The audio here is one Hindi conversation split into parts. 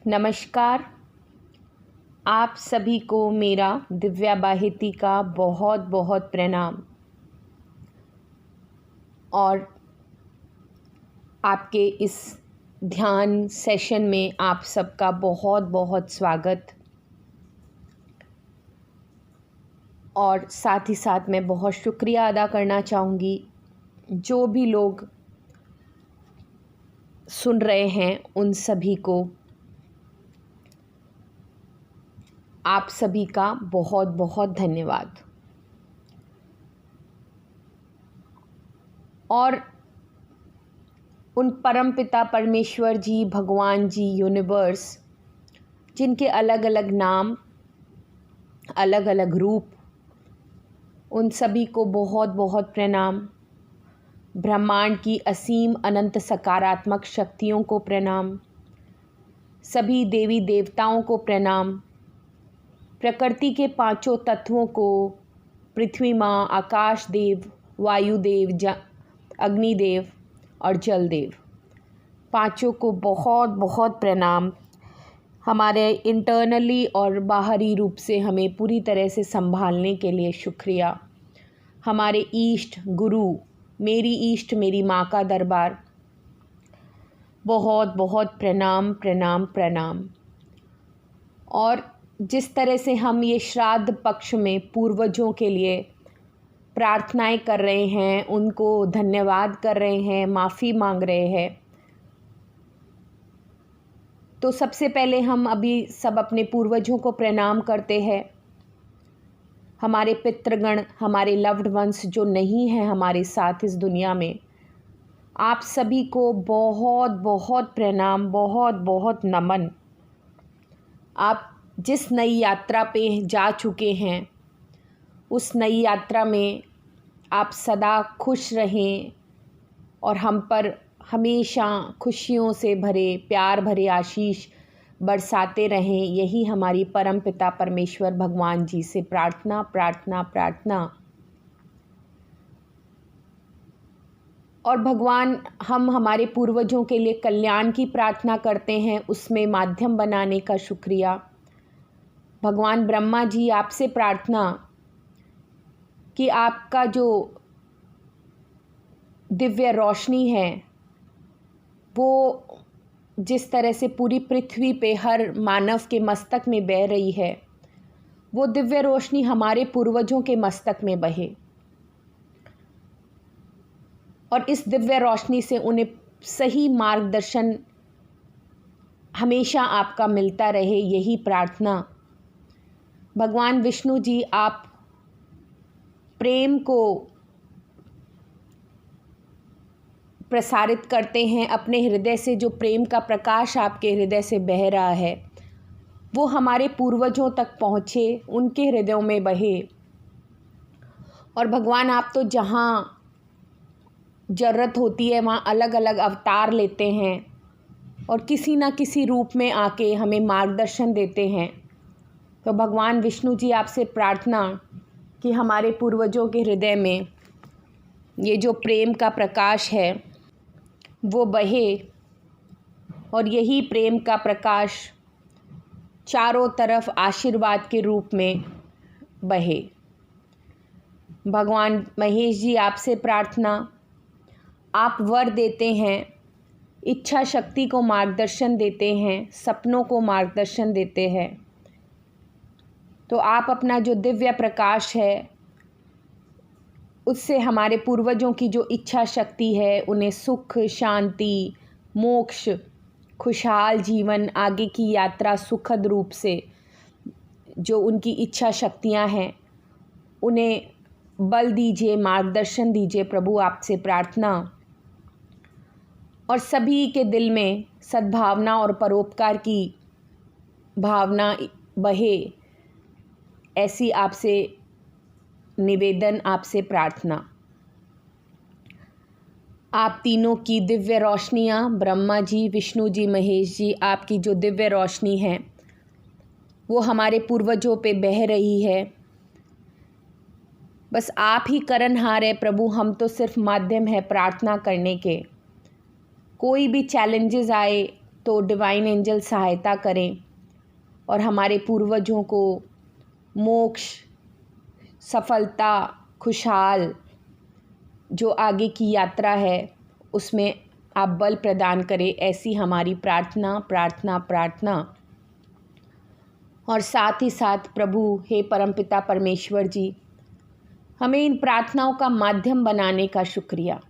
नमस्कार। आप सभी को मेरा दिव्या बाहेती का बहुत बहुत प्रणाम और आपके इस ध्यान सेशन में आप सबका बहुत बहुत स्वागत। और साथ ही साथ मैं बहुत शुक्रिया अदा करना चाहूँगी जो भी लोग सुन रहे हैं उन सभी को। आप सभी का बहुत बहुत धन्यवाद। और उन परमपिता परमेश्वर जी, भगवान जी, यूनिवर्स, जिनके अलग अलग नाम, अलग अलग रूप, उन सभी को बहुत बहुत प्रणाम। ब्रह्मांड की असीम अनंत सकारात्मक शक्तियों को प्रणाम। सभी देवी देवताओं को प्रणाम। प्रकृति के पांचों तत्वों को, पृथ्वी माँ, आकाश देव, वायुदेव, अग्निदेव और जल देव, पांचों को बहुत बहुत प्रणाम। हमारे इंटरनली और बाहरी रूप से हमें पूरी तरह से संभालने के लिए शुक्रिया। हमारे ईष्ट गुरु, मेरी ईष्ट मेरी माँ का दरबार, बहुत बहुत प्रणाम प्रणाम प्रणाम। और जिस तरह से हम ये श्राद्ध पक्ष में पूर्वजों के लिए प्रार्थनाएं कर रहे हैं, उनको धन्यवाद कर रहे हैं, माफ़ी मांग रहे हैं, तो सबसे पहले हम अभी सब अपने पूर्वजों को प्रणाम करते हैं। हमारे पितृगण, हमारे लव्ड वंस जो नहीं हैं हमारे साथ इस दुनिया में, आप सभी को बहुत बहुत प्रणाम, बहुत बहुत नमन। आप जिस नई यात्रा पे जा चुके हैं, उस नई यात्रा में आप सदा खुश रहें और हम पर हमेशा खुशियों से भरे, प्यार भरे आशीष बरसाते रहें। यही हमारी परमपिता परमेश्वर भगवान जी से प्रार्थना प्रार्थना प्रार्थना। और भगवान, हम हमारे पूर्वजों के लिए कल्याण की प्रार्थना करते हैं, उसमें माध्यम बनाने का शुक्रिया। भगवान ब्रह्मा जी, आपसे प्रार्थना कि आपका जो दिव्य रोशनी है वो जिस तरह से पूरी पृथ्वी पे हर मानव के मस्तक में बह रही है, वो दिव्य रोशनी हमारे पूर्वजों के मस्तक में बहे और इस दिव्य रोशनी से उन्हें सही मार्गदर्शन हमेशा आपका मिलता रहे, यही प्रार्थना। भगवान विष्णु जी, आप प्रेम को प्रसारित करते हैं अपने हृदय से। जो प्रेम का प्रकाश आपके हृदय से बह रहा है वो हमारे पूर्वजों तक पहुँचे, उनके हृदयों में बहे। और भगवान, आप तो जहाँ ज़रूरत होती है वहाँ अलग अलग अवतार लेते हैं और किसी न किसी रूप में आके हमें मार्गदर्शन देते हैं। तो भगवान विष्णु जी, आपसे प्रार्थना कि हमारे पूर्वजों के हृदय में ये जो प्रेम का प्रकाश है वो बहे और यही प्रेम का प्रकाश चारों तरफ आशीर्वाद के रूप में बहे। भगवान महेश जी, आपसे प्रार्थना, आप वर देते हैं, इच्छा शक्ति को मार्गदर्शन देते हैं, सपनों को मार्गदर्शन देते हैं। तो आप अपना जो दिव्य प्रकाश है उससे हमारे पूर्वजों की जो इच्छा शक्ति है, उन्हें सुख, शांति, मोक्ष, खुशहाल जीवन, आगे की यात्रा सुखद रूप से, जो उनकी इच्छा शक्तियां हैं, उन्हें बल दीजिए, मार्गदर्शन दीजिए प्रभु, आपसे प्रार्थना। और सभी के दिल में सद्भावना और परोपकार की भावना बहे, ऐसी आपसे निवेदन, आपसे प्रार्थना। आप तीनों की दिव्य रोशनियाँ, ब्रह्मा जी, विष्णु जी, महेश जी, आपकी जो दिव्य रोशनी है वो हमारे पूर्वजों पे बह रही है। बस आप ही करनहार है प्रभु, हम तो सिर्फ माध्यम है प्रार्थना करने के। कोई भी चैलेंजेस आए, तो डिवाइन एंजल सहायता करें और हमारे पूर्वजों को मोक्ष, सफलता, खुशहाल जो आगे की यात्रा है उसमें आप बल प्रदान करें, ऐसी हमारी प्रार्थना प्रार्थना प्रार्थना। और साथ ही साथ प्रभु हे परमपिता परमेश्वर जी, हमें इन प्रार्थनाओं का माध्यम बनाने का शुक्रिया,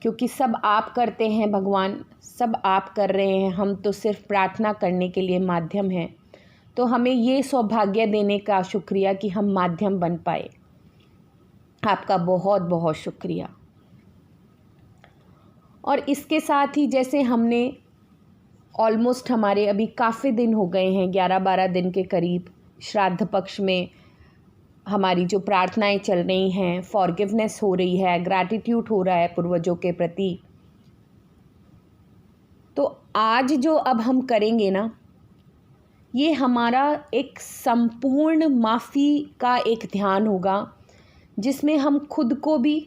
क्योंकि सब आप करते हैं भगवान, सब आप कर रहे हैं, हम तो सिर्फ प्रार्थना करने के लिए माध्यम हैं। तो हमें ये सौभाग्य देने का शुक्रिया कि हम माध्यम बन पाए। आपका बहुत बहुत शुक्रिया। और इसके साथ ही जैसे हमने ऑलमोस्ट हमारे अभी काफ़ी दिन हो गए हैं, 11-12 दिन के करीब श्राद्ध पक्ष में हमारी जो प्रार्थनाएं चल रही हैं, फॉरगिवनेस हो रही है, ग्रैटिट्यूड हो रहा है पूर्वजों के प्रति। तो आज जो अब हम करेंगे ना, ये हमारा एक संपूर्ण माफ़ी का एक ध्यान होगा, जिसमें हम खुद को भी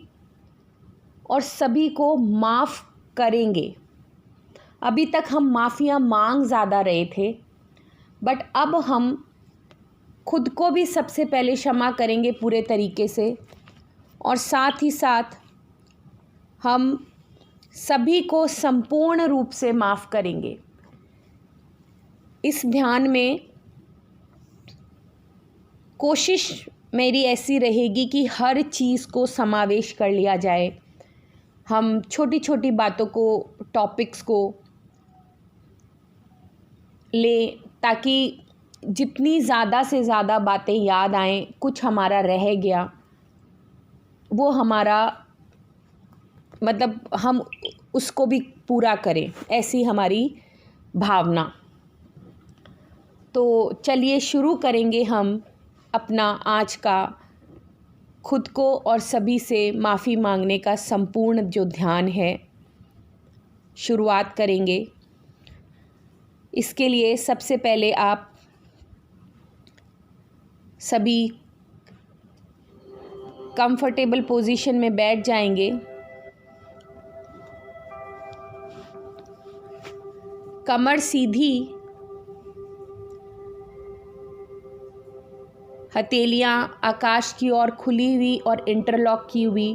और सभी को माफ़ करेंगे। अभी तक हम माफ़ियाँ मांग ज़्यादा रहे थे, बट अब हम खुद को भी सबसे पहले क्षमा करेंगे पूरे तरीके से, और साथ ही साथ हम सभी को संपूर्ण रूप से माफ़ करेंगे। इस ध्यान में कोशिश मेरी ऐसी रहेगी कि हर चीज़ को समावेश कर लिया जाए। हम छोटी छोटी बातों को, टॉपिक्स को लें, ताकि जितनी ज़्यादा से ज़्यादा बातें याद आएं। कुछ हमारा रह गया वो हमारा मतलब हम उसको भी पूरा करें, ऐसी हमारी भावना। तो चलिए शुरू करेंगे हम अपना आज का खुद को और सभी से माफ़ी मांगने का संपूर्ण जो ध्यान है, शुरुआत करेंगे। इसके लिए सबसे पहले आप सभी कंफर्टेबल पोजीशन में बैठ जाएंगे। कमर सीधी, हथेलियां आकाश की ओर खुली हुई और इंटरलॉक की हुई।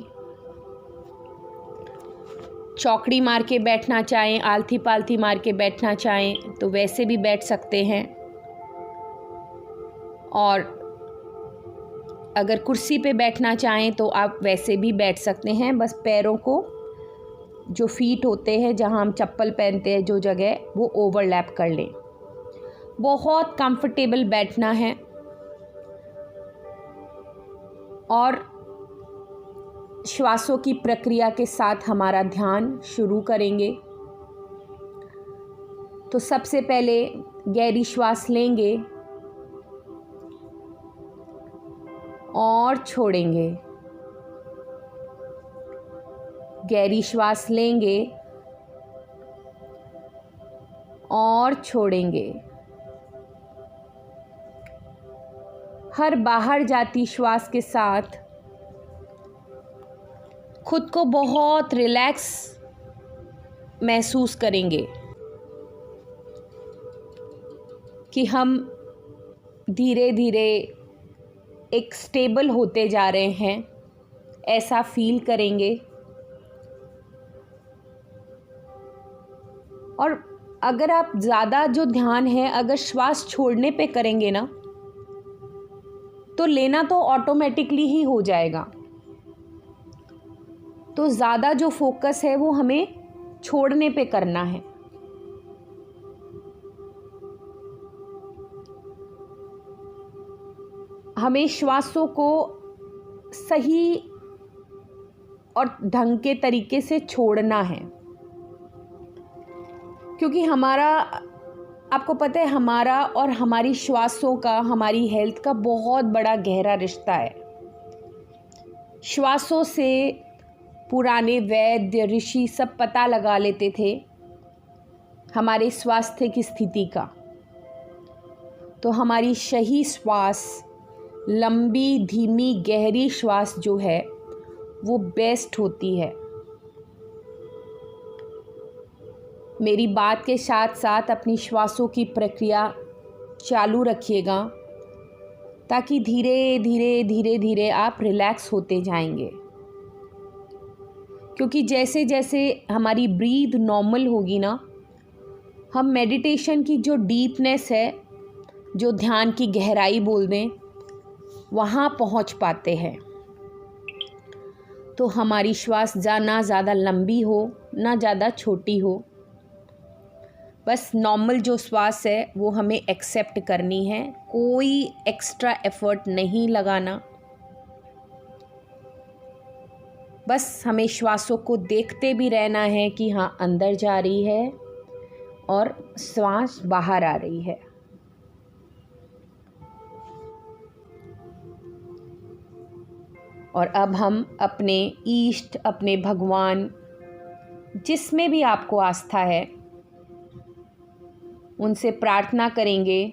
चौकड़ी मार के बैठना चाहें, आलथी पालथी मार के बैठना चाहें तो वैसे भी बैठ सकते हैं, और अगर कुर्सी पे बैठना चाहें तो आप वैसे भी बैठ सकते हैं। बस पैरों को, जो फीट होते हैं जहां हम चप्पल पहनते हैं जो जगह, वो ओवरलैप कर लें। बहुत कंफर्टेबल बैठना है और श्वासों की प्रक्रिया के साथ हमारा ध्यान शुरू करेंगे। तो सबसे पहले गहरी श्वास लेंगे और छोड़ेंगे, गहरी श्वास लेंगे और छोड़ेंगे। हर बाहर जाती श्वास के साथ खुद को बहुत रिलैक्स महसूस करेंगे कि हम धीरे धीरे एक स्टेबल होते जा रहे हैं, ऐसा फील करेंगे। और अगर आप ज़्यादा जो ध्यान है अगर श्वास छोड़ने पे करेंगे ना, तो लेना तो ऑटोमेटिकली ही हो जाएगा। तो ज़्यादा जो फोकस है वो हमें छोड़ने पे करना है। हमें श्वासों को सही और ढंग के तरीके से छोड़ना है, क्योंकि हमारा, आपको पता है, हमारा और हमारी श्वासों का हमारी हेल्थ का बहुत बड़ा गहरा रिश्ता है। श्वासों से पुराने वैद्य ऋषि सब पता लगा लेते थे हमारे स्वास्थ्य की स्थिति का। तो हमारी सही श्वास, लंबी धीमी गहरी श्वास जो है वो बेस्ट होती है। मेरी बात के साथ साथ अपनी श्वासों की प्रक्रिया चालू रखिएगा, ताकि धीरे धीरे धीरे धीरे आप रिलैक्स होते जाएंगे। क्योंकि जैसे जैसे हमारी ब्रीथ नॉर्मल होगी ना, हम मेडिटेशन की जो डीपनेस है, जो ध्यान की गहराई बोल दें, वहाँ पहुँच पाते हैं। तो हमारी श्वास ना ज़्यादा लंबी हो ना ज़्यादा छोटी हो, बस नॉर्मल जो श्वास है वो हमें एक्सेप्ट करनी है, कोई एक्स्ट्रा एफर्ट नहीं लगाना। बस हमें श्वासों को देखते भी रहना है कि हाँ अंदर जा रही है और श्वास बाहर आ रही है। और अब हम अपने ईष्ट, अपने भगवान, जिसमें भी आपको आस्था है, उनसे प्रार्थना करेंगे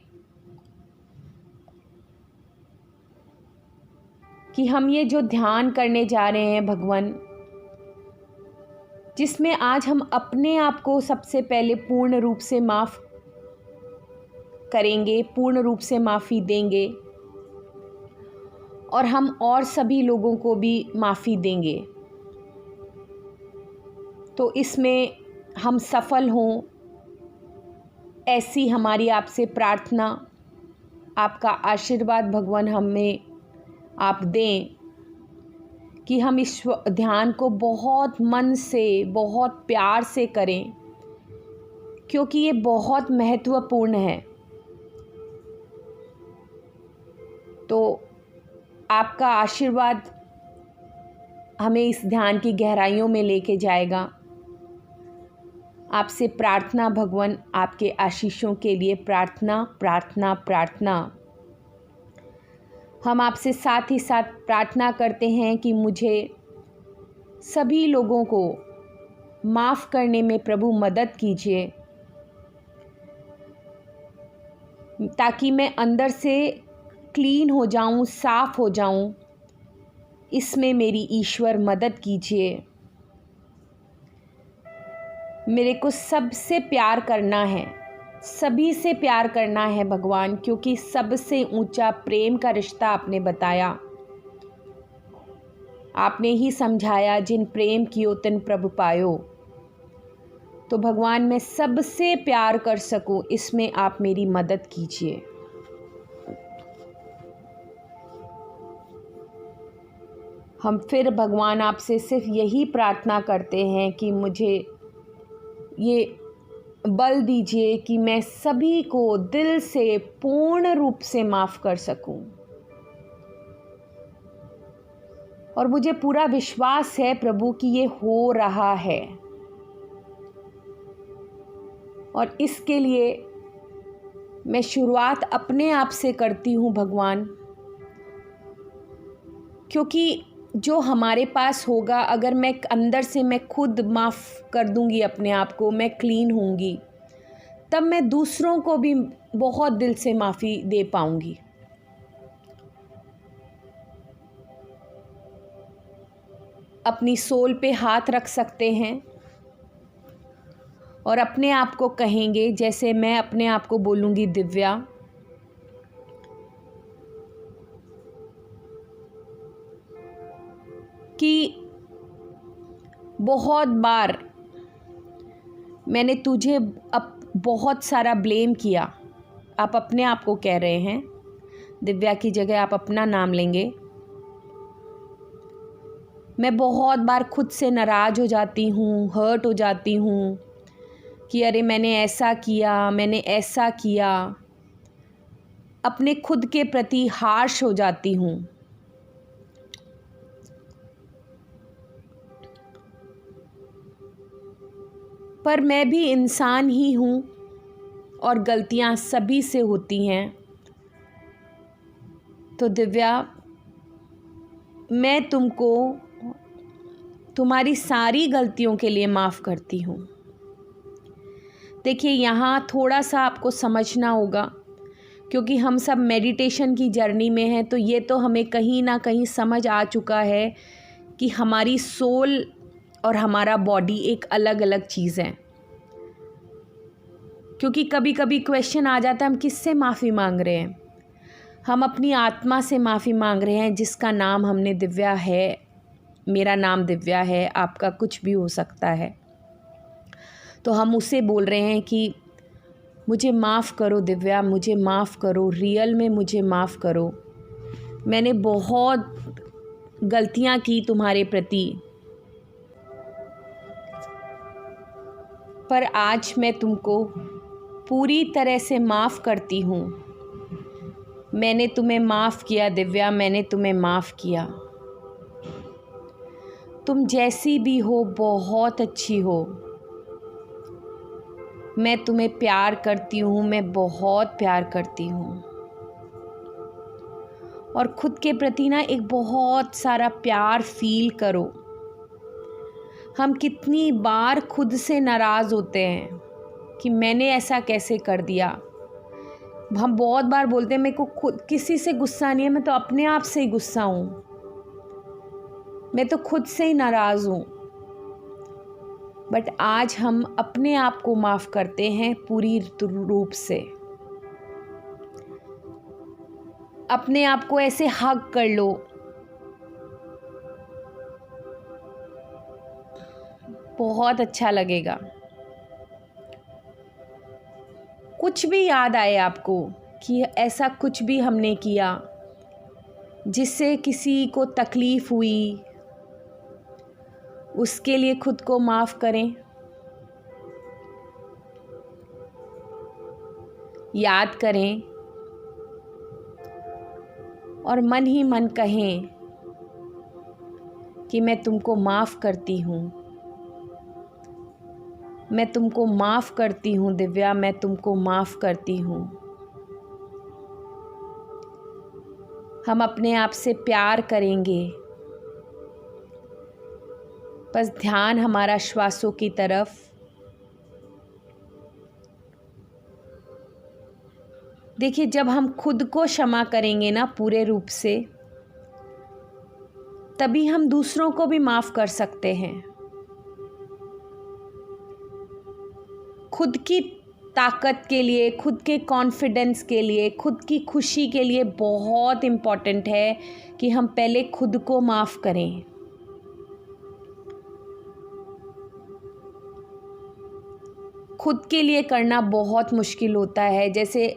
कि हम ये जो ध्यान करने जा रहे हैं भगवान, जिसमें आज हम अपने आप को सबसे पहले पूर्ण रूप से माफ़ करेंगे, पूर्ण रूप से माफ़ी देंगे, और हम और सभी लोगों को भी माफ़ी देंगे। तो इसमें हम सफल हों, ऐसी हमारी आपसे प्रार्थना, आपका आशीर्वाद भगवान हमें आप दें कि हम इस ध्यान को बहुत मन से, बहुत प्यार से करें, क्योंकि ये बहुत महत्वपूर्ण है। तो आपका आशीर्वाद हमें इस ध्यान की गहराइयों में लेके जाएगा। आपसे प्रार्थना भगवान, आपके आशीषों के लिए प्रार्थना प्रार्थना प्रार्थना। हम आपसे साथ ही साथ प्रार्थना करते हैं कि मुझे सभी लोगों को माफ़ करने में प्रभु मदद कीजिए, ताकि मैं अंदर से क्लीन हो जाऊं, साफ़ हो जाऊं। इसमें मेरी ईश्वर मदद कीजिए। मेरे को सबसे प्यार करना है, सभी से प्यार करना है भगवान, क्योंकि सबसे ऊंचा प्रेम का रिश्ता आपने बताया। आपने ही समझाया, जिन प्रेम कियो तिन प्रभु पायो। तो भगवान मैं सबसे प्यार कर सकूं, इसमें आप मेरी मदद कीजिए। हम फिर भगवान आपसे सिर्फ यही प्रार्थना करते हैं कि मुझे ये बल दीजिए कि मैं सभी को दिल से पूर्ण रूप से माफ़ कर सकूं। और मुझे पूरा विश्वास है प्रभु कि ये हो रहा है, और इसके लिए मैं शुरुआत अपने आप से करती हूँ भगवान, क्योंकि जो हमारे पास होगा, अगर मैं अंदर से मैं खुद माफ़ कर दूंगी अपने आप को, मैं क्लीन होंगी, तब मैं दूसरों को भी बहुत दिल से माफ़ी दे पाऊंगी। अपनी सोल पे हाथ रख सकते हैं और अपने आप को कहेंगे, जैसे मैं अपने आप को बोलूँगी दिव्या, कि बहुत बार मैंने तुझे अब बहुत सारा ब्लेम किया। आप अपने आप को कह रहे हैं, दिव्या की जगह आप अपना नाम लेंगे। मैं बहुत बार खुद से नाराज़ हो जाती हूँ, हर्ट हो जाती हूँ कि अरे मैंने ऐसा किया, मैंने ऐसा किया। अपने खुद के प्रति हार्श हो जाती हूँ। पर मैं भी इंसान ही हूँ और गलतियाँ सभी से होती हैं। तो दिव्या, मैं तुमको तुम्हारी सारी गलतियों के लिए माफ़ करती हूँ। देखिए, यहाँ थोड़ा सा आपको समझना होगा, क्योंकि हम सब मेडिटेशन की जर्नी में हैं, तो ये तो हमें कहीं ना कहीं समझ आ चुका है कि हमारी सोल और हमारा बॉडी एक अलग अलग चीज़ है। क्योंकि कभी कभी क्वेश्चन आ जाता है हम किससे माफ़ी मांग रहे हैं। हम अपनी आत्मा से माफ़ी मांग रहे हैं जिसका नाम हमने दिव्या है। मेरा नाम दिव्या है, आपका कुछ भी हो सकता है। तो हम उसे बोल रहे हैं कि मुझे माफ़ करो दिव्या, मुझे माफ़ करो, रियल में मुझे माफ़ करो। मैंने बहुत गलतियां की तुम्हारे प्रति, पर आज मैं तुमको पूरी तरह से माफ़ करती हूँ। मैंने तुम्हें माफ़ किया दिव्या, मैंने तुम्हें माफ़ किया। तुम जैसी भी हो बहुत अच्छी हो। मैं तुम्हें प्यार करती हूँ, मैं बहुत प्यार करती हूँ। और खुद के प्रति ना एक बहुत सारा प्यार फील करो। हम कितनी बार खुद से नाराज़ होते हैं कि मैंने ऐसा कैसे कर दिया। हम बहुत बार बोलते हैं मेरे को खुद किसी से गुस्सा नहीं है, मैं तो अपने आप से ही गुस्सा हूँ, मैं तो खुद से ही नाराज़ हूँ। बट आज हम अपने आप को माफ़ करते हैं पूरी रूप से। अपने आप को ऐसे हग कर लो, बहुत अच्छा लगेगा। कुछ भी याद आए आपको कि ऐसा कुछ भी हमने किया जिससे किसी को तकलीफ़ हुई, उसके लिए खुद को माफ़ करें। याद करें और मन ही मन कहें कि मैं तुमको माफ़ करती हूँ, मैं तुमको माफ़ करती हूँ दिव्या, मैं तुमको माफ़ करती हूँ। हम अपने आप से प्यार करेंगे। बस ध्यान हमारा श्वासों की तरफ। देखिए, जब हम खुद को क्षमा करेंगे ना पूरे रूप से, तभी हम दूसरों को भी माफ़ कर सकते हैं। खुद की ताकत के लिए, खुद के कॉन्फिडेंस के लिए, खुद की खुशी के लिए बहुत इम्पॉर्टेंट है कि हम पहले खुद को माफ़ करें। खुद के लिए करना बहुत मुश्किल होता है। जैसे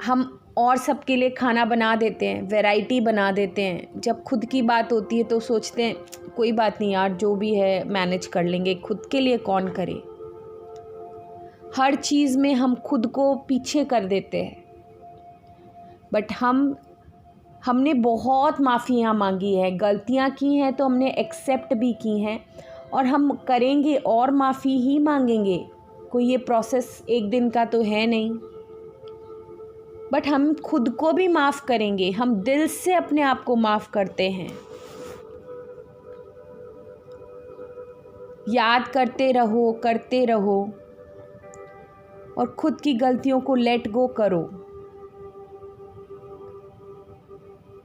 हम और सबके लिए खाना बना देते हैं, वैरायटी बना देते हैं, जब खुद की बात होती है तो सोचते हैं कोई बात नहीं यार, जो भी है मैनेज कर लेंगे, खुद के लिए कौन करे। हर चीज़ में हम खुद को पीछे कर देते हैं। बट हमने बहुत माफ़ियाँ मांगी है, गलतियाँ की हैं तो हमने एक्सेप्ट भी की हैं, और हम करेंगे और माफ़ी ही मांगेंगे। कोई ये प्रोसेस एक दिन का तो है नहीं। बट हम खुद को भी माफ़ करेंगे, हम दिल से अपने आप को माफ़ करते हैं। याद करते रहो और खुद की गलतियों को लेट गो करो।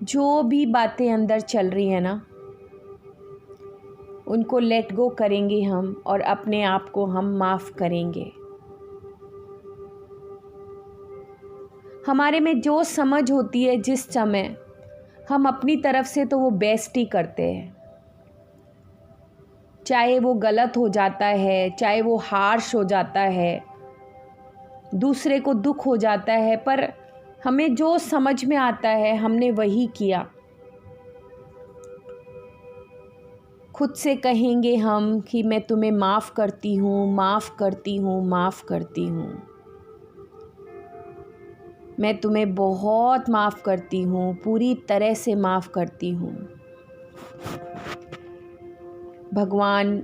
जो भी बातें अंदर चल रही है ना, उनको लेट गो करेंगे हम, और अपने आप को हम माफ़ करेंगे। हमारे में जो समझ होती है जिस समय, हम अपनी तरफ से तो वो बेस्ट ही करते हैं। चाहे वो गलत हो जाता है, चाहे वो हार्श हो जाता है, दूसरे को दुख हो जाता है, पर हमें जो समझ में आता है हमने वही किया। खुद से कहेंगे हम कि मैं तुम्हें माफ़ करती हूँ, माफ़ करती हूँ, माफ़ करती हूँ। मैं तुम्हें बहुत माफ़ करती हूँ, पूरी तरह से माफ़ करती हूँ। भगवान,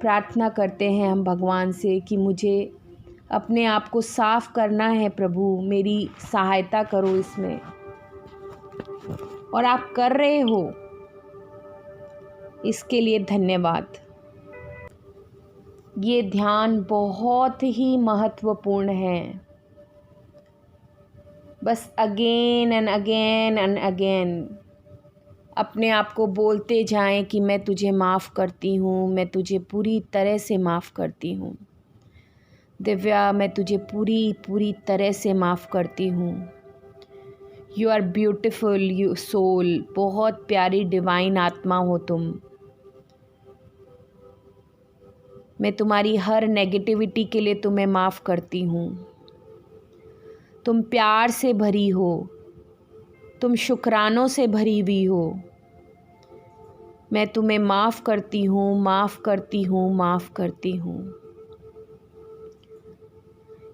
प्रार्थना करते हैं हम भगवान से कि मुझे अपने आप को साफ़ करना है प्रभु, मेरी सहायता करो इसमें। और आप कर रहे हो, इसके लिए धन्यवाद। ये ध्यान बहुत ही महत्वपूर्ण है। बस again and again and again अपने आप को बोलते जाएं कि मैं तुझे माफ़ करती हूँ, मैं तुझे पूरी तरह से माफ़ करती हूँ। दिव्या, मैं तुझे पूरी पूरी तरह से माफ़ करती हूँ। You are beautiful you soul, बहुत प्यारी डिवाइन आत्मा हो तुम। मैं तुम्हारी हर नेगेटिविटी के लिए तुम्हें माफ़ करती हूँ। तुम प्यार से भरी हो, तुम शुक्रानों से भरी हुई हो। मैं तुम्हें माफ़ करती हूँ, माफ़ करती हूँ, माफ़ करती हूँ।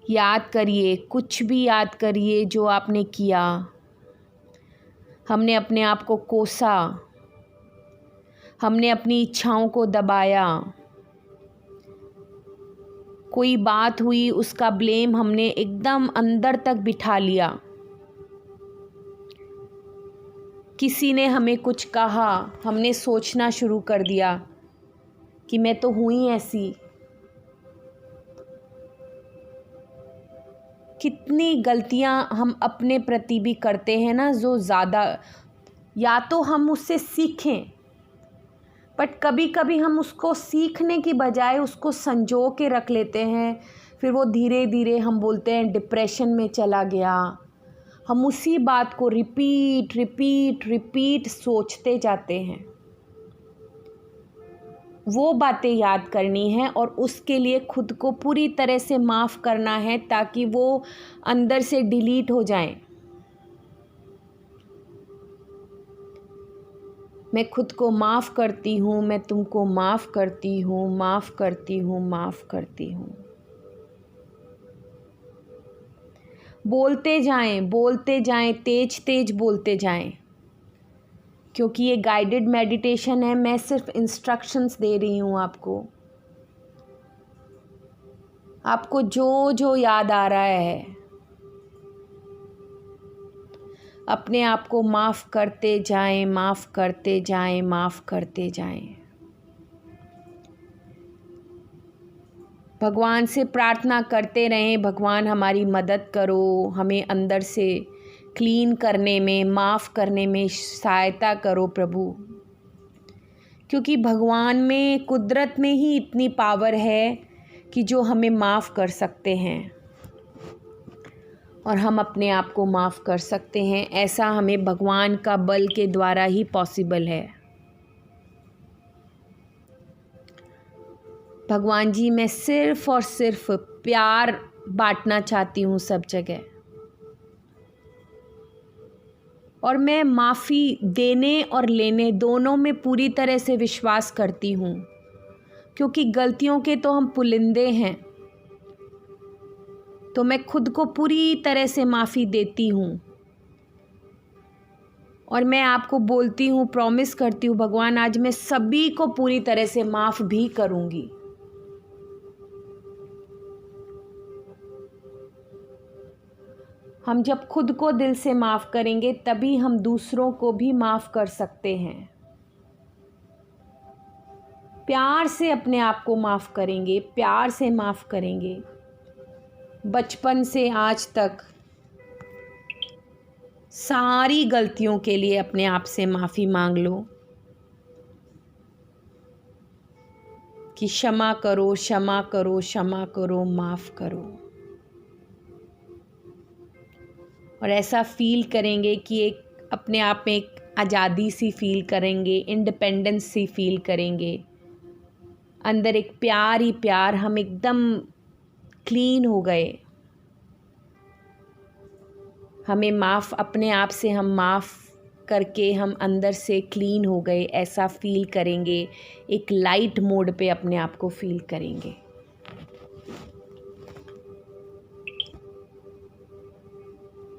याद करिए, कुछ भी याद करिए जो आपने किया। हमने अपने आप को कोसा, हमने अपनी इच्छाओं को दबाया, कोई बात हुई उसका ब्लेम हमने एकदम अंदर तक बिठा लिया। किसी ने हमें कुछ कहा, हमने सोचना शुरू कर दिया कि मैं तो हूँ ही ऐसी। कितनी गलतियाँ हम अपने प्रति भी करते हैं ना, जो ज़्यादा, या तो हम उससे सीखें, बट कभी कभी हम उसको सीखने की बजाय उसको संजो के रख लेते हैं। फिर वो धीरे धीरे हम बोलते हैं डिप्रेशन में चला गया। हम उसी बात को रिपीट रिपीट रिपीट सोचते जाते हैं। वो बातें याद करनी है और उसके लिए खुद को पूरी तरह से माफ़ करना है ताकि वो अंदर से डिलीट हो जाएं। मैं खुद को माफ़ करती हूँ, मैं तुमको माफ़ करती हूँ, माफ़ करती हूँ, माफ़ करती हूँ। बोलते जाएं, तेज तेज बोलते जाएं, क्योंकि ये गाइडेड मेडिटेशन है। मैं सिर्फ इंस्ट्रक्शंस दे रही हूँ आपको। आपको जो जो याद आ रहा है, अपने आप को माफ़ करते जाएं, माफ़ करते जाएं, माफ़ करते जाएं। भगवान से प्रार्थना करते रहें, भगवान हमारी मदद करो, हमें अंदर से क्लीन करने में, माफ़ करने में सहायता करो प्रभु। क्योंकि भगवान में, कुदरत में ही इतनी पावर है कि जो हमें माफ़ कर सकते हैं और हम अपने आप को माफ़ कर सकते हैं। ऐसा हमें भगवान का बल के द्वारा ही पॉसिबल है। भगवान जी, मैं सिर्फ़ और सिर्फ प्यार बांटना चाहती हूँ सब जगह, और मैं माफ़ी देने और लेने दोनों में पूरी तरह से विश्वास करती हूँ, क्योंकि गलतियों के तो हम पुलिंदे हैं। तो मैं खुद को पूरी तरह से माफ़ी देती हूँ और मैं आपको बोलती हूँ, प्रॉमिस करती हूँ भगवान, आज मैं सभी को पूरी तरह से माफ़ भी करूँगी। हम जब खुद को दिल से माफ़ करेंगे तभी हम दूसरों को भी माफ़ कर सकते हैं। प्यार से अपने आप को माफ़ करेंगे, प्यार से माफ़ करेंगे। बचपन से आज तक सारी गलतियों के लिए अपने आप से माफ़ी मांग लो कि क्षमा करो, क्षमा करो, क्षमा करो, माफ़ करो। और ऐसा फील करेंगे कि एक अपने आप में एक आज़ादी सी फील करेंगे, इंडिपेंडेंस सी फील करेंगे, अंदर एक प्यार ही प्यार, हम एकदम क्लीन हो गए। हमें माफ़, अपने आप से हम माफ़ करके हम अंदर से क्लीन हो गए, ऐसा फील करेंगे। एक लाइट मोड पे अपने आप को फील करेंगे।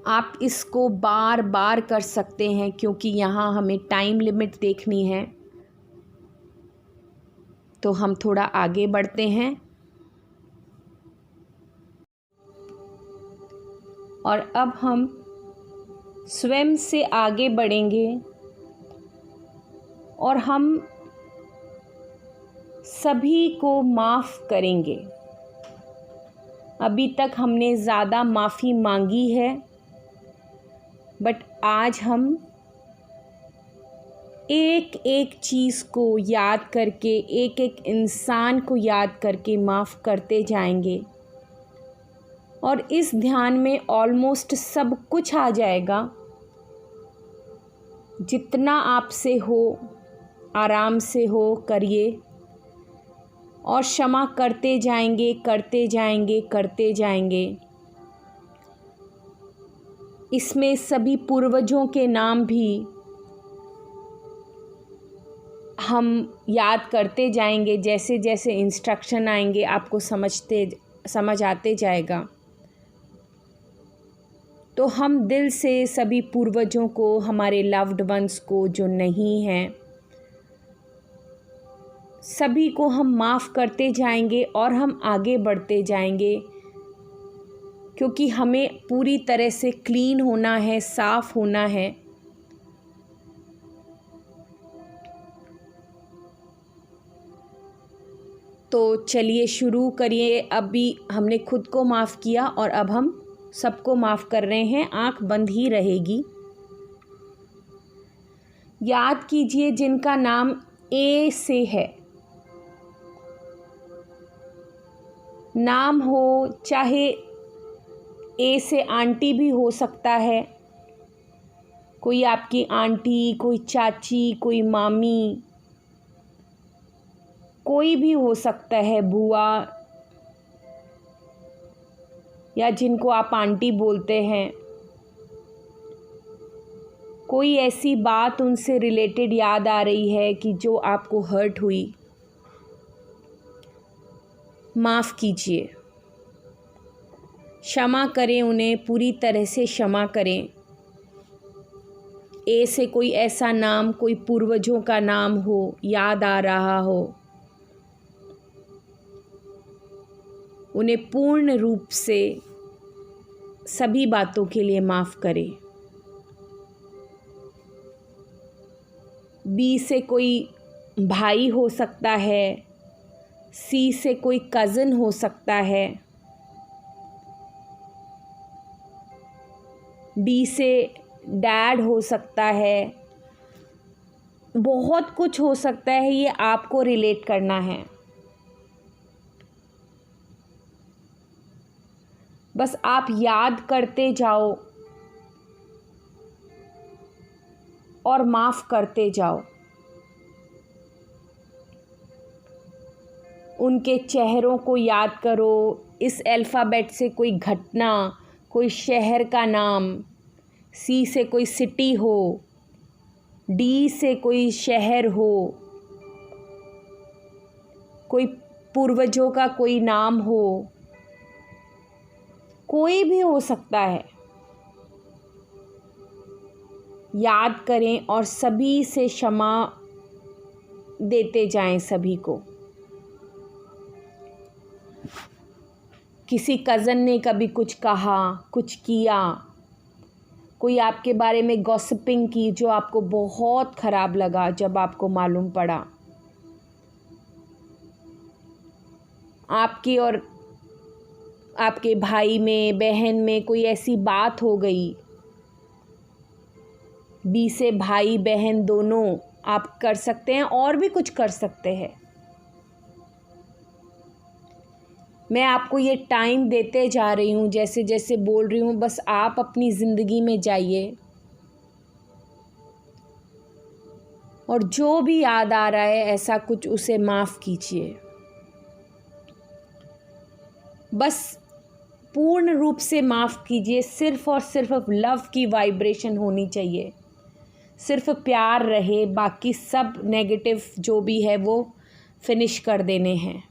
आप इसको बार बार कर सकते हैं, क्योंकि यहाँ हमें टाइम लिमिट देखनी है। तो हम थोड़ा आगे बढ़ते हैं और अब हम स्वयं से आगे बढ़ेंगे और हम सभी को माफ़ करेंगे। अभी तक हमने ज़्यादा माफ़ी मांगी है, बट आज हम एक एक चीज़ को याद करके, एक एक इंसान को याद करके माफ़ करते जाएंगे। और इस ध्यान में ऑलमोस्ट सब कुछ आ जाएगा। जितना आपसे हो आराम से हो करिए और क्षमा करते जाएंगे, करते जाएंगे, करते जाएंगे। इसमें सभी पूर्वजों के नाम भी हम याद करते जाएंगे। जैसे जैसे इंस्ट्रक्शन आएंगे आपको समझ आते जाएगा। तो हम दिल से सभी पूर्वजों को, हमारे लव्ड वंस को जो नहीं हैं, सभी को हम माफ़ करते जाएंगे और हम आगे बढ़ते जाएंगे, क्योंकि हमें पूरी तरह से क्लीन होना है, साफ़ होना है। तो चलिए शुरू करिए। अभी हमने खुद को माफ़ किया और अब हम सबको माफ़ कर रहे हैं। आँख बंद ही रहेगी। याद कीजिए जिनका नाम ए से है, नाम हो चाहे ए से आंटी भी हो सकता है, कोई आपकी आंटी, कोई चाची, कोई मामी, कोई भी हो सकता है, बुआ, या जिनको आप आंटी बोलते हैं। कोई ऐसी बात उनसे रिलेटेड याद आ रही है कि जो आपको हर्ट हुई, माफ़ कीजिए, क्षमा करें, उन्हें पूरी तरह से क्षमा करें। ए से कोई ऐसा नाम, कोई पूर्वजों का नाम हो, याद आ रहा हो, उन्हें पूर्ण रूप से सभी बातों के लिए माफ़ करें। बी से कोई भाई हो सकता है, सी से कोई कज़न हो सकता है, डी से डैड हो सकता है, बहुत कुछ हो सकता है। ये आपको रिलेट करना है। बस आप याद करते जाओ और माफ़ करते जाओ। उनके चेहरों को याद करो। इस अल्फ़ाबेट से कोई घटना, कोई शहर का नाम, सी से कोई सिटी हो, डी से कोई शहर हो, कोई पूर्वजों का कोई नाम हो, कोई भी हो सकता है। याद करें और सभी से क्षमा देते जाएं सभी को। किसी कज़न ने कभी कुछ कहा, कुछ किया, कोई आपके बारे में गॉसिपिंग की जो आपको बहुत ख़राब लगा जब आपको मालूम पड़ा, आपकी और आपके भाई में, बहन में कोई ऐसी बात हो गई। बी से भाई बहन दोनों आप कर सकते हैं और भी कुछ कर सकते हैं। मैं आपको ये टाइम देते जा रही हूँ, जैसे जैसे बोल रही हूँ, बस आप अपनी ज़िंदगी में जाइए और जो भी याद आ रहा है ऐसा कुछ, उसे माफ़ कीजिए। बस पूर्ण रूप से माफ़ कीजिए। सिर्फ़ और सिर्फ लव की वाइब्रेशन होनी चाहिए, सिर्फ प्यार रहे, बाकी सब नेगेटिव जो भी है वो फिनिश कर देने हैं।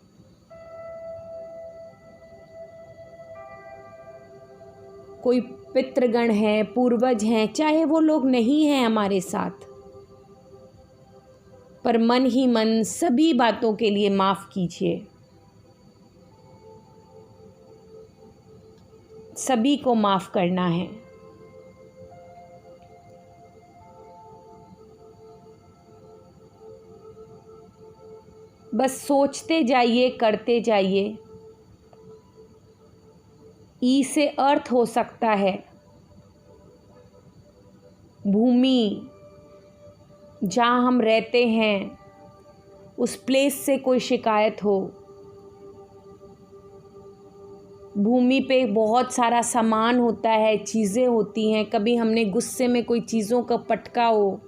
कोई पितृगण हैं, पूर्वज हैं, चाहे वो लोग नहीं हैं हमारे साथ, पर मन ही मन सभी बातों के लिए माफ़ कीजिए। सभी को माफ़ करना है। बस सोचते जाइए, करते जाइए। ई से अर्थ हो सकता है, भूमि, जहाँ हम रहते हैं, उस प्लेस से कोई शिकायत हो। भूमि पे बहुत सारा सामान होता है, चीज़ें होती हैं। कभी हमने गुस्से में कोई चीज़ों का पटका हो,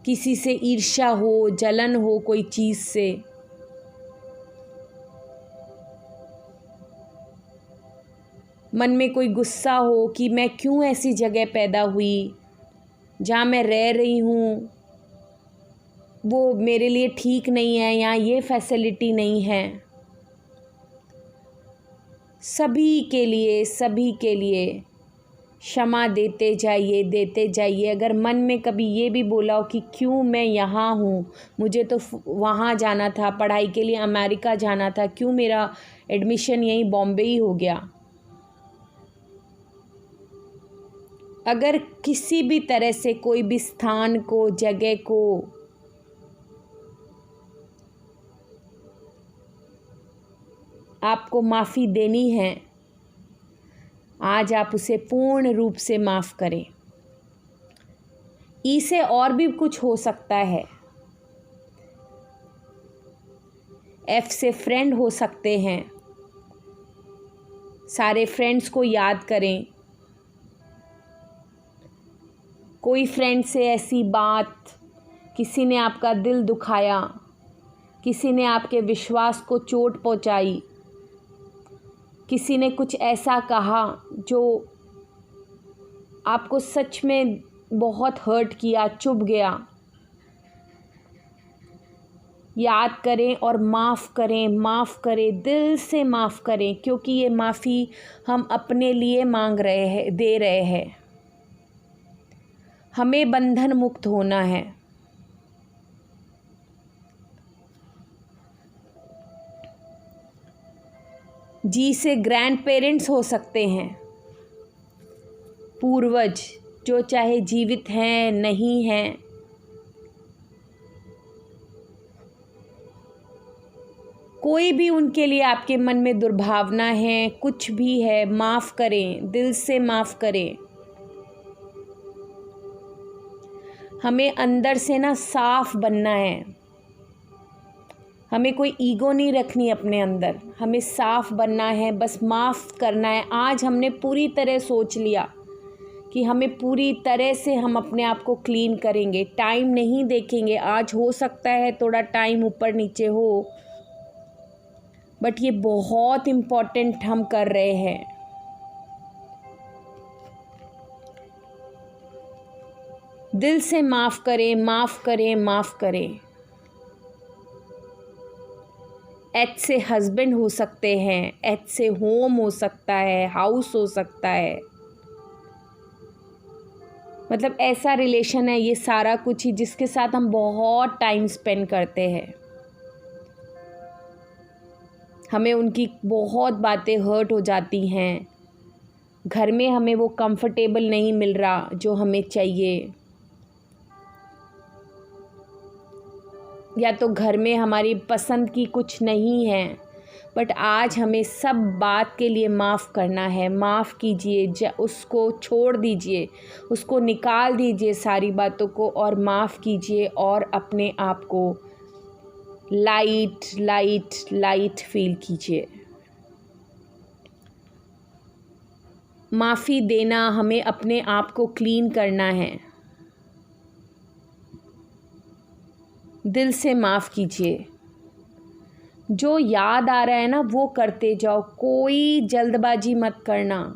किसी से ईर्ष्या हो, जलन हो कोई चीज़ से, मन में कोई गुस्सा हो कि मैं क्यों ऐसी जगह पैदा हुई, जहाँ मैं रह रही हूँ वो मेरे लिए ठीक नहीं है, यहाँ ये फैसिलिटी नहीं है। सभी के लिए क्षमा देते जाइए। अगर मन में कभी ये भी बोला हो कि क्यों मैं यहाँ हूँ, मुझे तो वहाँ जाना था, पढ़ाई के लिए अमेरिका जाना था, क्यों मेरा एडमिशन यहीं बॉम्बे ही हो गया। अगर किसी भी तरह से कोई भी स्थान को, जगह को आपको माफ़ी देनी है, आज आप उसे पूर्ण रूप से माफ़ करें। ई से और भी कुछ हो सकता है। एफ से फ्रेंड हो सकते हैं। सारे फ्रेंड्स को याद करें। कोई फ्रेंड से ऐसी बात, किसी ने आपका दिल दुखाया, किसी ने आपके विश्वास को चोट पहुंचाई, किसी ने कुछ ऐसा कहा जो आपको सच में बहुत हर्ट किया, चुभ गया, याद करें और माफ़ करें, दिल से माफ़ करें, क्योंकि ये माफ़ी हम अपने लिए मांग रहे हैं, दे रहे हैं। हमें बंधन मुक्त होना है। जी से ग्रैंड पेरेंट्स हो सकते हैं, पूर्वज, जो चाहे जीवित हैं नहीं हैं। कोई भी उनके लिए आपके मन में दुर्भावना है, कुछ भी है, माफ़ करें, दिल से माफ़ करें। हमें अंदर से ना साफ बनना है। हमें कोई ईगो नहीं रखनी अपने अंदर, हमें साफ बनना है, बस माफ़ करना है। आज हमने पूरी तरह सोच लिया कि हमें पूरी तरह से हम अपने आप को क्लीन करेंगे, टाइम नहीं देखेंगे। आज हो सकता है थोड़ा टाइम ऊपर नीचे हो, बट ये बहुत इम्पोर्टेंट हम कर रहे हैं। दिल से माफ़ करें। एच से हस्बैंड हो सकते हैं, एच से होम हो सकता है, हाउस हो सकता है, मतलब ऐसा रिलेशन है, ये सारा कुछ ही जिसके साथ हम बहुत टाइम स्पेंड करते हैं। हमें उनकी बहुत बातें हर्ट हो जाती हैं, घर में हमें वो कंफर्टेबल नहीं मिल रहा जो हमें चाहिए, या तो घर में हमारी पसंद की कुछ नहीं है, बट आज हमें सब बात के लिए माफ़ करना है। माफ़ कीजिए, उसको छोड़ दीजिए, उसको निकाल दीजिए सारी बातों को, और माफ़ कीजिए और अपने आप को लाइट फील कीजिए। माफ़ी देना, हमें अपने आप को क्लीन करना है। दिल से माफ़ कीजिए। जो याद आ रहा है ना वो करते जाओ, कोई जल्दबाजी मत करना।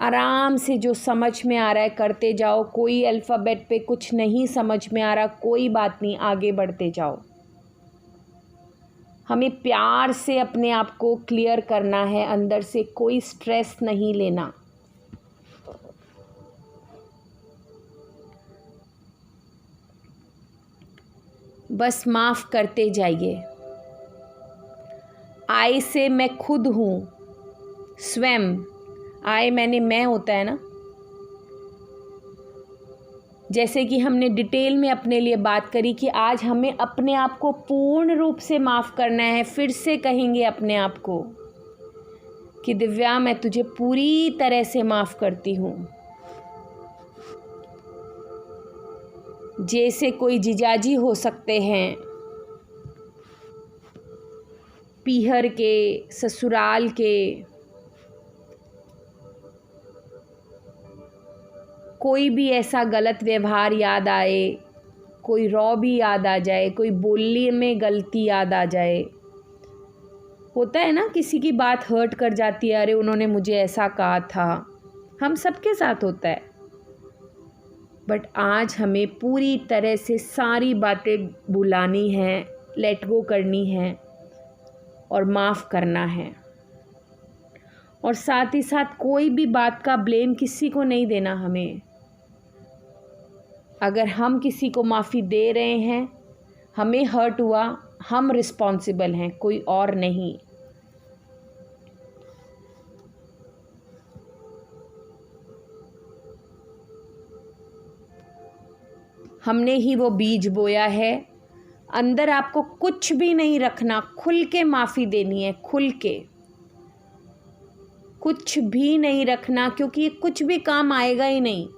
आराम से जो समझ में आ रहा है करते जाओ। कोई अल्फ़ाबेट पे कुछ नहीं समझ में आ रहा, कोई बात नहीं, आगे बढ़ते जाओ। हमें प्यार से अपने आप को क्लियर करना है, अंदर से कोई स्ट्रेस नहीं लेना। बस माफ़ करते जाइए। आई से मैं खुद हूँ, स्वयं। आई मैंने मैं होता है ना, जैसे कि हमने डिटेल में अपने लिए बात करी कि आज हमें अपने आप को पूर्ण रूप से माफ़ करना है। फिर से कहेंगे अपने आप को कि दिव्या, मैं तुझे पूरी तरह से माफ़ करती हूँ। जैसे कोई जीजाजी हो सकते हैं, पीहर के, ससुराल के, कोई भी ऐसा गलत व्यवहार याद आए, कोई रॉ भी याद आ जाए, कोई बोलने में गलती याद आ जाए। होता है ना, किसी की बात हर्ट कर जाती है, अरे उन्होंने मुझे ऐसा कहा था, हम सबके साथ होता है। बट आज हमें पूरी तरह से सारी बातें भुलानी है, लेट गो करनी है और माफ़ करना है। और साथ ही साथ कोई भी बात का ब्लेम किसी को नहीं देना हमें। अगर हम किसी को माफ़ी दे रहे हैं, हमें हर्ट हुआ, हम रिस्पॉन्सिबल हैं, कोई और नहीं। हमने ही वो बीज बोया है। अंदर आपको कुछ भी नहीं रखना, खुल के माफ़ी देनी है, खुल के कुछ भी नहीं रखना, क्योंकि ये कुछ भी काम आएगा ही नहीं।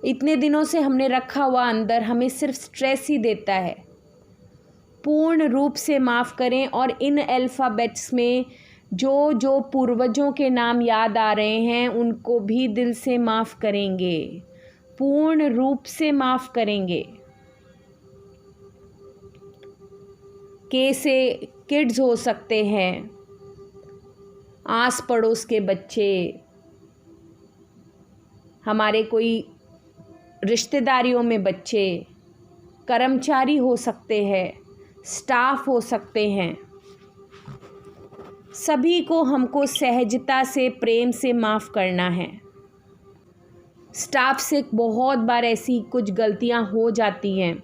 इतने दिनों से हमने रखा हुआ अंदर हमें सिर्फ स्ट्रेस ही देता है। पूर्ण रूप से माफ़ करें। और इन अल्फ़ाबेट्स में जो जो पूर्वजों के नाम याद आ रहे हैं उनको भी दिल से माफ़ करेंगे, पूर्ण रूप से माफ़ करेंगे। के से किड्स हो सकते हैं, आस पड़ोस के बच्चे, हमारे कोई रिश्तेदारियों में बच्चे, कर्मचारी हो सकते हैं, स्टाफ हो सकते हैं। सभी को हमको सहजता से, प्रेम से माफ़ करना है। स्टाफ से बहुत बार ऐसी कुछ गलतियां हो जाती हैं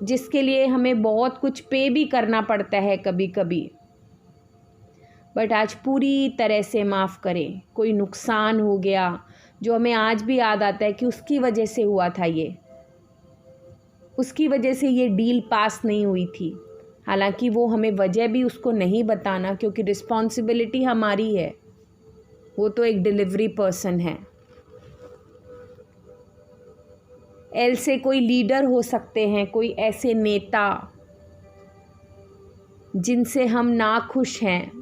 जिसके लिए हमें बहुत कुछ पे भी करना पड़ता है कभी कभी। बट आज पूरी तरह से माफ़ करें। कोई नुकसान हो गया जो हमें आज भी याद आता है कि उसकी वजह से हुआ था, ये उसकी वजह से ये डील पास नहीं हुई थी। हालांकि वो हमें वजह भी उसको नहीं बताना, क्योंकि रिस्पॉन्सिबिलिटी हमारी है, वो तो एक डिलीवरी पर्सन है। एल से कोई लीडर हो सकते हैं, कोई ऐसे नेता जिनसे हम नाखुश हैं,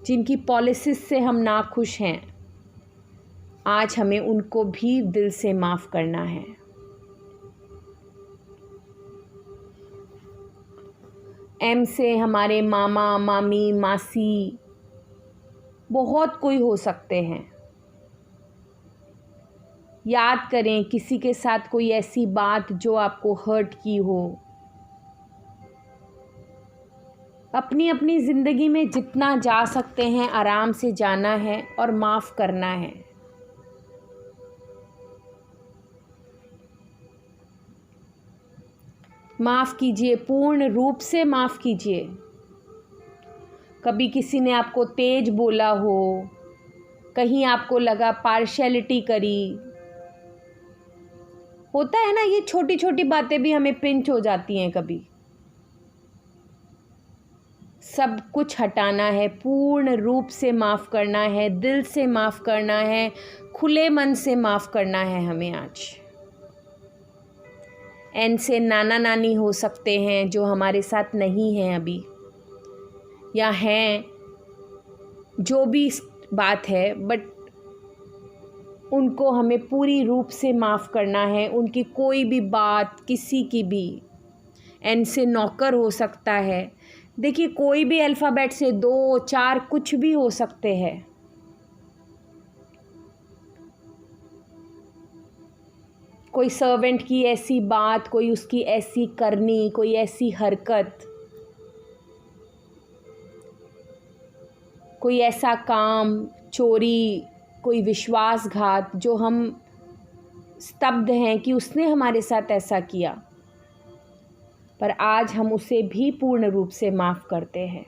जिनकी पॉलिसीज से हम नाखुश हैं। आज हमें उनको भी दिल से माफ़ करना है। एम से हमारे मामा, मामी, मासी, बहुत कोई हो सकते हैं। याद करें किसी के साथ कोई ऐसी बात जो आपको हर्ट की हो। अपनी अपनी ज़िंदगी में जितना जा सकते हैं आराम से जाना है और माफ़ करना है। माफ़ कीजिए, पूर्ण रूप से माफ़ कीजिए। कभी किसी ने आपको तेज बोला हो, कहीं आपको लगा पार्शियलिटी करी, होता है ना, ये छोटी छोटी बातें भी हमें पिंच हो जाती हैं कभी। सब कुछ हटाना है, पूर्ण रूप से माफ़ करना है, दिल से माफ़ करना है, खुले मन से माफ़ करना है हमें आज। एन से नाना नानी हो सकते हैं जो हमारे साथ नहीं हैं अभी, या हैं, जो भी बात है, बट उनको हमें पूरी रूप से माफ़ करना है। उनकी कोई भी बात, किसी की भी। एन से नौकर हो सकता है। देखिए, कोई भी अल्फ़ाबेट से 2, 4 कुछ भी हो सकते हैं। कोई सर्वेंट की ऐसी बात, कोई उसकी ऐसी करनी, कोई ऐसी हरकत, कोई ऐसा काम, चोरी, कोई विश्वासघात जो हम स्तब्ध हैं कि उसने हमारे साथ ऐसा किया, पर आज हम उसे भी पूर्ण रूप से माफ़ करते हैं।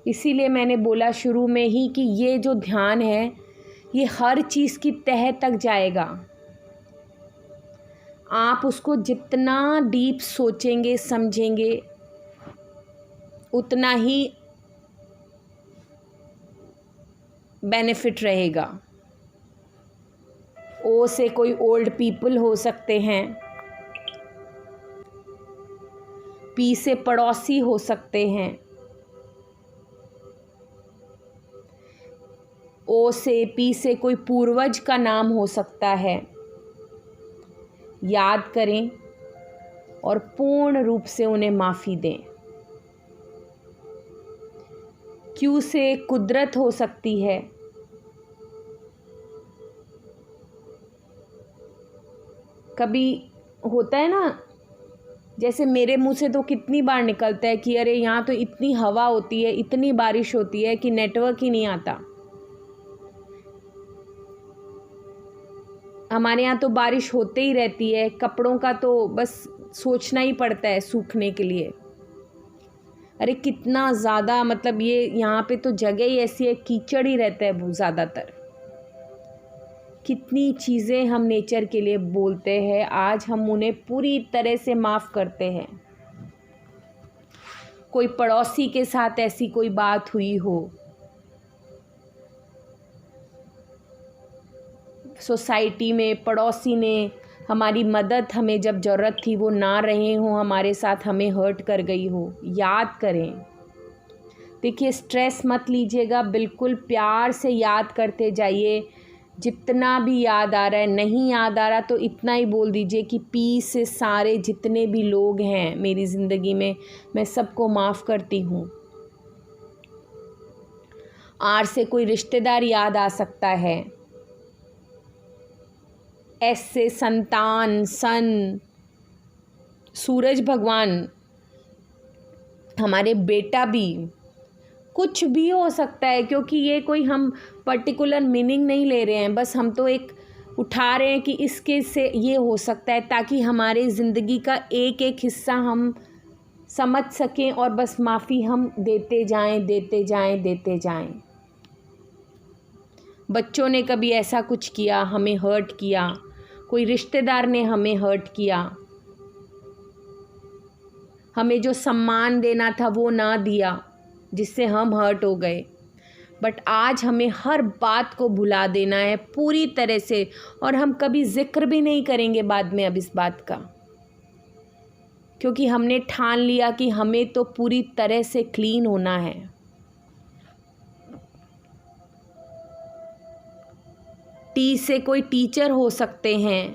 इसीलिए मैंने बोला शुरू में ही कि ये जो ध्यान है ये हर चीज़ की तह तक जाएगा। आप उसको जितना डीप सोचेंगे, समझेंगे, उतना ही बेनिफिट रहेगा। ओ से कोई ओल्ड पीपल हो सकते हैं, पी से पड़ोसी हो सकते हैं। ओ से पी से कोई पूर्वज का नाम हो सकता है। याद करें और पूर्ण रूप से उन्हें माफ़ी दें। क्यू से कुदरत हो सकती है। कभी होता है ना, जैसे मेरे मुंह से तो कितनी बार निकलता है कि अरे यहाँ तो इतनी हवा होती है, इतनी बारिश होती है कि नेटवर्क ही नहीं आता। हमारे यहाँ तो बारिश होते ही रहती है, कपड़ों का तो बस सोचना ही पड़ता है सूखने के लिए। अरे कितना ज़्यादा, मतलब ये यहाँ पे तो जगह ही ऐसी है, कीचड़ ही रहता है बहुत ज़्यादातर। कितनी चीज़ें हम नेचर के लिए बोलते हैं, आज हम उन्हें पूरी तरह से माफ़ करते हैं। कोई पड़ोसी के साथ ऐसी कोई बात हुई हो, सोसाइटी में पड़ोसी ने हमारी मदद, हमें जब ज़रूरत थी वो ना रहे हों हमारे साथ, हमें हर्ट कर गई हो, याद करें। देखिए, स्ट्रेस मत लीजिएगा, बिल्कुल प्यार से याद करते जाइए। जितना भी याद आ रहा है, नहीं याद आ रहा तो इतना ही बोल दीजिए कि पी से सारे जितने भी लोग हैं मेरी ज़िंदगी में, मैं सबको माफ़ करती हूँ। आर से कोई रिश्तेदार याद आ सकता है। एस से संतान, सन, सूरज भगवान, हमारे बेटा भी, कुछ भी हो सकता है, क्योंकि ये कोई हम पर्टिकुलर मीनिंग नहीं ले रहे हैं, बस हम तो एक उठा रहे हैं कि इसके से ये हो सकता है, ताकि हमारे ज़िंदगी का एक एक हिस्सा हम समझ सकें और बस माफ़ी हम देते जाएं, देते जाएं, देते जाएं। बच्चों ने कभी ऐसा कुछ किया, हमें हर्ट किया, कोई रिश्तेदार ने हमें हर्ट किया, हमें जो सम्मान देना था वो ना दिया, जिससे हम हर्ट हो गए। बट आज हमें हर बात को भुला देना है पूरी तरह से, और हम कभी जिक्र भी नहीं करेंगे बाद में अब इस बात का, क्योंकि हमने ठान लिया कि हमें तो पूरी तरह से क्लीन होना है। टी से कोई टीचर हो सकते हैं।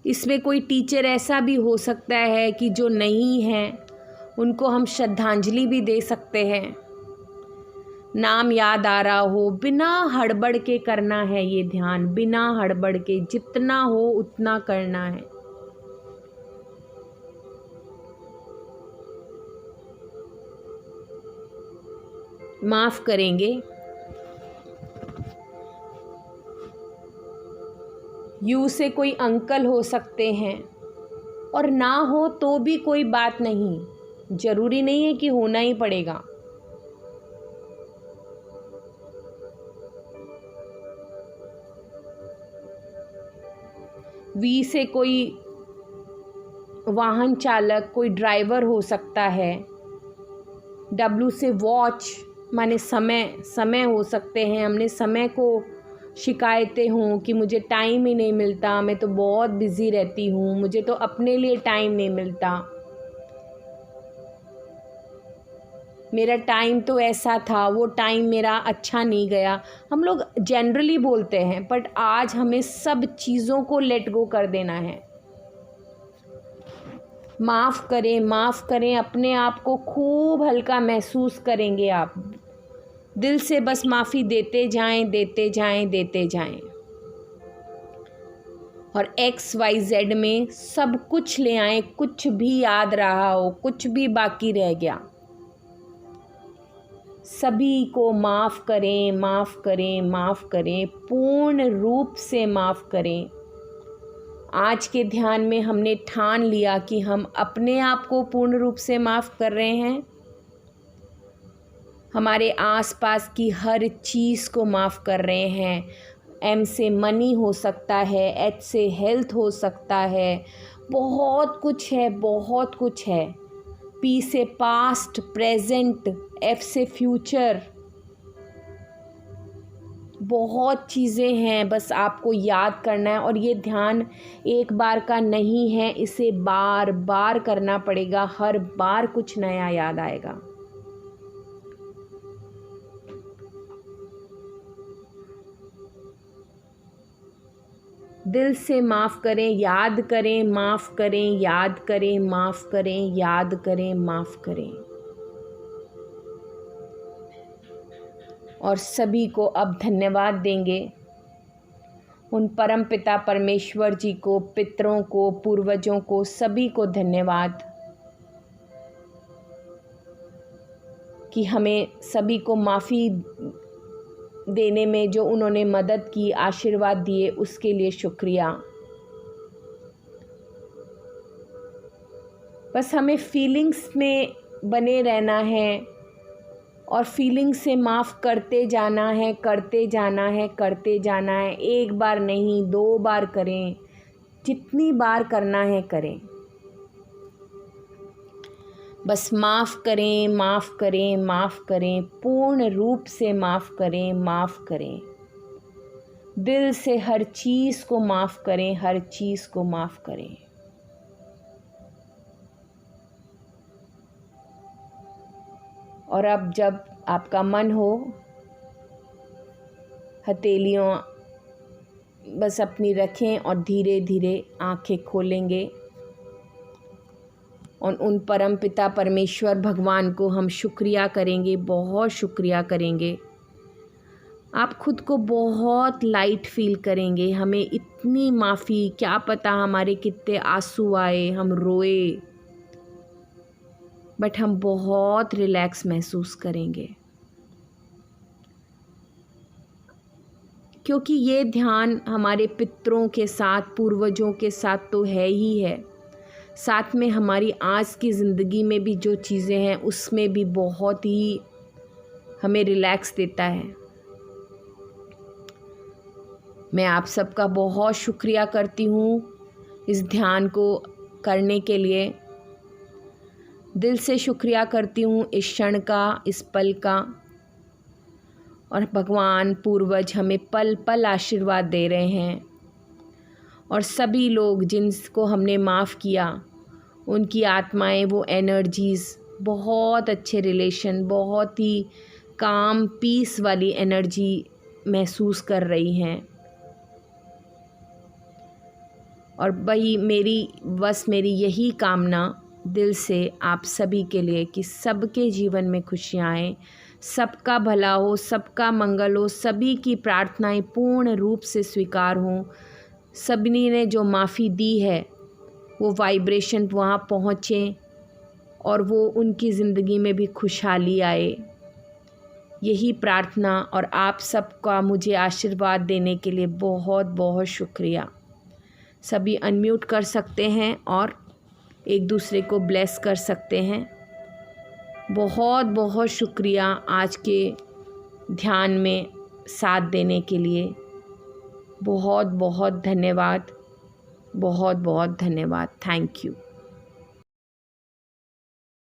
इसमें कोई टीचर ऐसा भी हो सकता है कि जो नहीं है, उनको हम श्रद्धांजलि भी दे सकते हैं। नाम याद आ रहा हो, बिना हड़बड़ के करना है ये ध्यान, बिना हड़बड़ के, जितना हो उतना करना है। माफ़ करेंगे। यू से कोई अंकल हो सकते हैं, और ना हो तो भी कोई बात नहीं, ज़रूरी नहीं है कि होना ही पड़ेगा। वी से कोई वाहन चालक, कोई ड्राइवर हो सकता है। डब्ल्यू से वॉच, माने समय हो सकते हैं। हमने समय को शिकायतें हों कि मुझे टाइम ही नहीं मिलता, मैं तो बहुत बिज़ी रहती हूँ, मुझे तो अपने लिए टाइम नहीं मिलता, मेरा टाइम तो ऐसा था, वो टाइम मेरा अच्छा नहीं गया। हम लोग जनरली बोलते हैं, बट आज हमें सब चीज़ों को लेट गो कर देना है। माफ़ करें, माफ़ करें, अपने आप को खूब हल्का महसूस करेंगे आप। दिल से बस माफ़ी देते जाएं, देते जाएं, देते जाएं। और XYZ में सब कुछ ले आएं, कुछ भी याद रहा हो, कुछ भी बाकी रह गया, सभी को माफ़ करें, माफ़ करें, माफ़ करें, पूर्ण रूप से माफ़ करें। आज के ध्यान में हमने ठान लिया कि हम अपने आप को पूर्ण रूप से माफ़ कर रहे हैं, हमारे आसपास की हर चीज़ को माफ़ कर रहे हैं। M से मनी हो सकता है, H से हेल्थ हो सकता है, बहुत कुछ है, बहुत कुछ है। P से पास्ट, प्रेजेंट, F से फ्यूचर, बहुत चीज़ें हैं, बस आपको याद करना है। और ये ध्यान एक बार का नहीं है, इसे बार बार करना पड़ेगा, हर बार कुछ नया याद आएगा। दिल से माफ़ करें, याद करें, माफ़ करें, याद करें, माफ़ करें, याद करें, माफ़ करें। और सभी को अब धन्यवाद देंगे, उन परम पिता परमेश्वर जी को, पितरों को, पूर्वजों को, सभी को धन्यवाद कि हमें सभी को माफ़ी देने में जो उन्होंने मदद की, आशीर्वाद दिए, उसके लिए शुक्रिया। बस हमें फीलिंग्स में बने रहना है और फीलिंग से माफ़ करते जाना है, करते जाना है, करते जाना है। एक बार नहीं, 2 बार करें, जितनी बार करना है करें। बस माफ़ करें, माफ़ करें, माफ़ करें, पूर्ण रूप से माफ़ करें, माफ़ करें। दिल से हर चीज़ को माफ़ करें, हर चीज़ को माफ़ करें। और अब जब आपका मन हो, हथेलियों बस अपनी रखें और धीरे धीरे आंखें खोलेंगे। और उन परम पिता परमेश्वर भगवान को हम शुक्रिया करेंगे, बहुत शुक्रिया करेंगे। आप खुद को बहुत लाइट फील करेंगे। हमें इतनी माफ़ी, क्या पता हमारे कितने आंसू आए, हम रोए, बट हम बहुत रिलैक्स महसूस करेंगे, क्योंकि ये ध्यान हमारे पितरों के साथ, पूर्वजों के साथ तो है ही है, साथ में हमारी आज की ज़िंदगी में भी जो चीज़ें हैं उसमें भी बहुत ही हमें रिलैक्स देता है। मैं आप सबका बहुत शुक्रिया करती हूँ इस ध्यान को करने के लिए। दिल से शुक्रिया करती हूँ इस क्षण का, इस पल का। और भगवान पूर्वज हमें पल पल आशीर्वाद दे रहे हैं। और सभी लोग जिनको हमने माफ़ किया, उनकी आत्माएं, वो एनर्जीज़, बहुत अच्छे रिलेशन, बहुत ही काम, पीस वाली एनर्जी महसूस कर रही हैं। और वही मेरी यही कामना दिल से आप सभी के लिए कि सबके जीवन में खुशियाँ आएँ, सबका भला हो, सबका मंगल हो, सभी की प्रार्थनाएं पूर्ण रूप से स्वीकार हों। सभी ने जो माफ़ी दी है वो वाइब्रेशन वहाँ पहुँचे और वो उनकी ज़िंदगी में भी खुशहाली आए, यही प्रार्थना। और आप सबका मुझे आशीर्वाद देने के लिए बहुत बहुत शुक्रिया। सभी अनम्यूट कर सकते हैं और एक दूसरे को ब्लेस कर सकते हैं। बहुत बहुत शुक्रिया आज के ध्यान में साथ देने के लिए। बहुत बहुत धन्यवाद, बहुत बहुत धन्यवाद। Thank you.